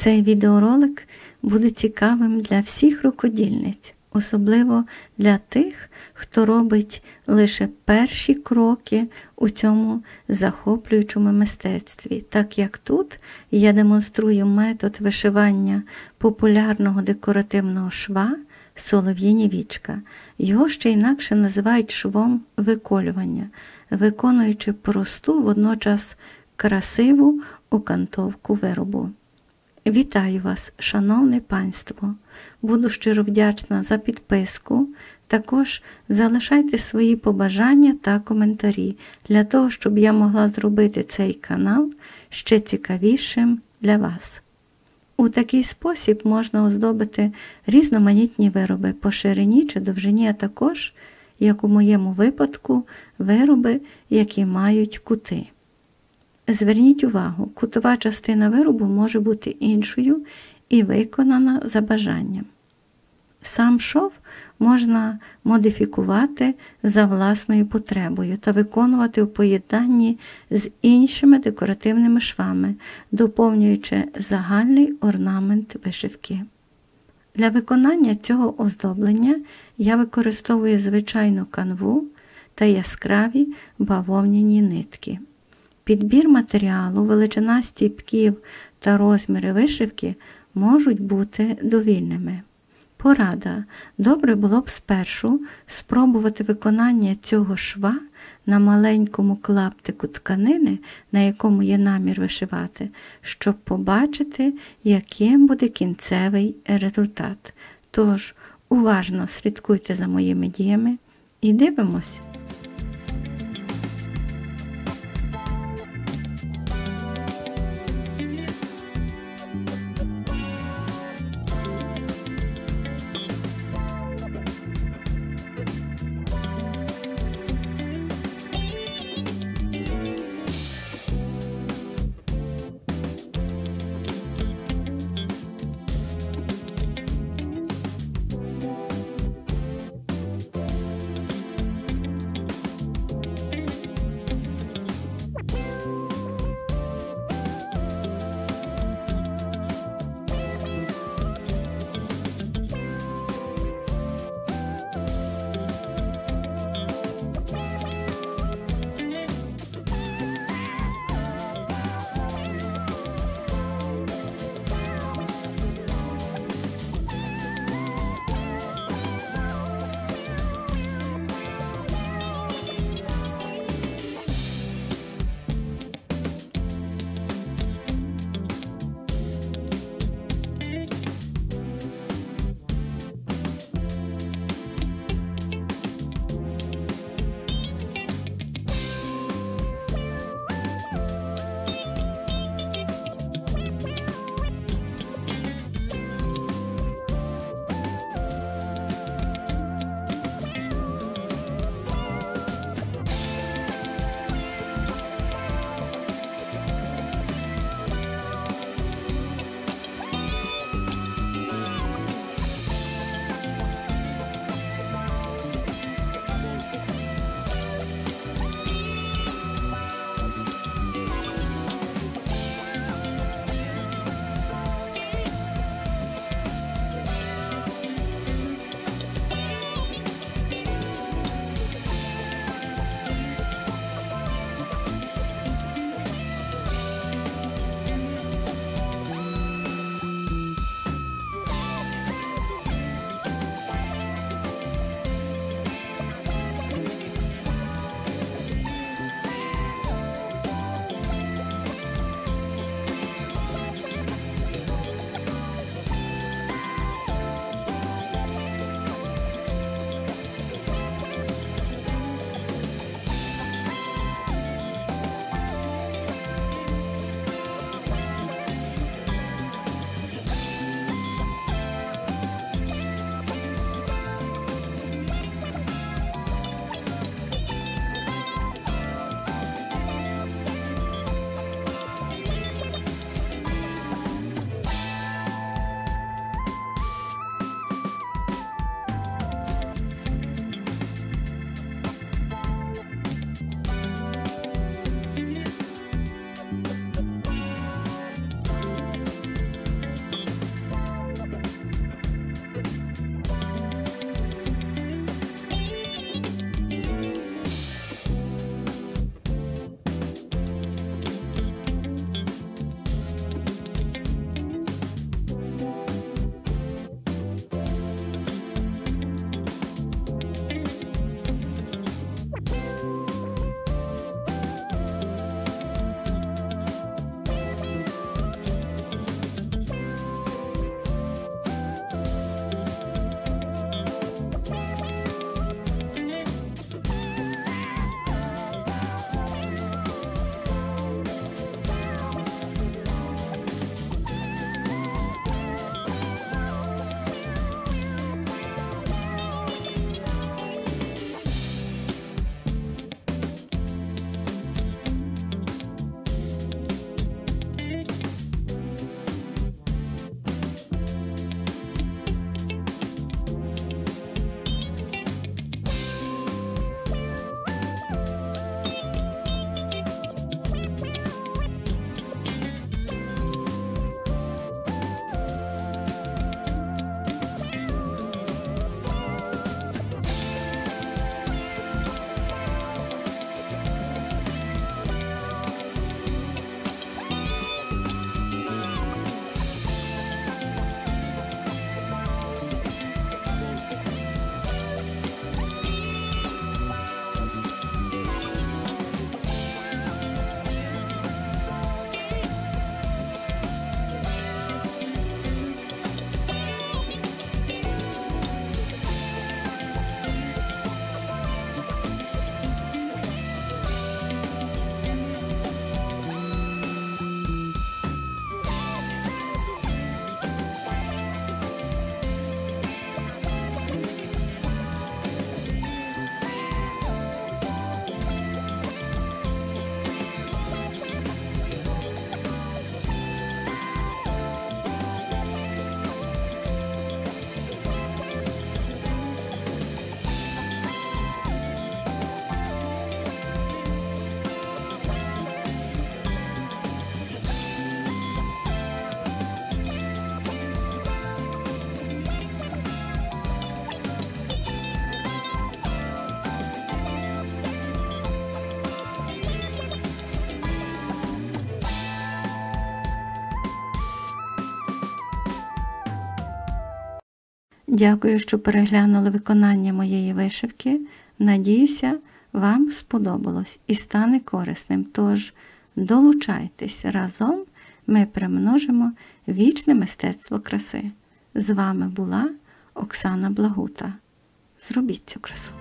Цей відеоролик буде цікавим для всіх рукодільниць, особливо для тих, хто робить лише перші кроки у цьому захоплюючому мистецтві, так як тут я демонструю метод вишивання популярного декоративного шва «Солов'їнє вічка». Його ще інакше називають швом виколювання, виконуючи просту, водночас красиву окантовку виробу. Вітаю вас, шановне панство! Буду щиро вдячна за підписку. Також залишайте свої побажання та коментарі для того, щоб я могла зробити цей канал ще цікавішим для вас. У такий спосіб можна оздобити різноманітні вироби по ширині чи довжині, а також, як у моєму випадку, вироби, які мають кути. Зверніть увагу, кутова частина виробу може бути іншою і виконана за бажанням. Сам шов можна модифікувати за власною потребою та виконувати у поєднанні з іншими декоративними швами, доповнюючи загальний орнамент вишивки. Для виконання цього оздоблення я використовую звичайну канву та яскраві бавовняні нитки. Підбір матеріалу, величина стіпків та розміри вишивки можуть бути довільними. Порада. Добре було б спершу спробувати виконання цього шва на маленькому клаптику тканини, на якому є намір вишивати, щоб побачити, яким буде кінцевий результат. Тож, уважно слідкуйте за моїми діями і дивимось. Дякую, що переглянули виконання моєї вишивки. Надіюся, вам сподобалось і стане корисним. Тож долучайтесь, разом ми примножимо вічне мистецтво краси. З вами була Оксана Благута. Зробіть цю красу.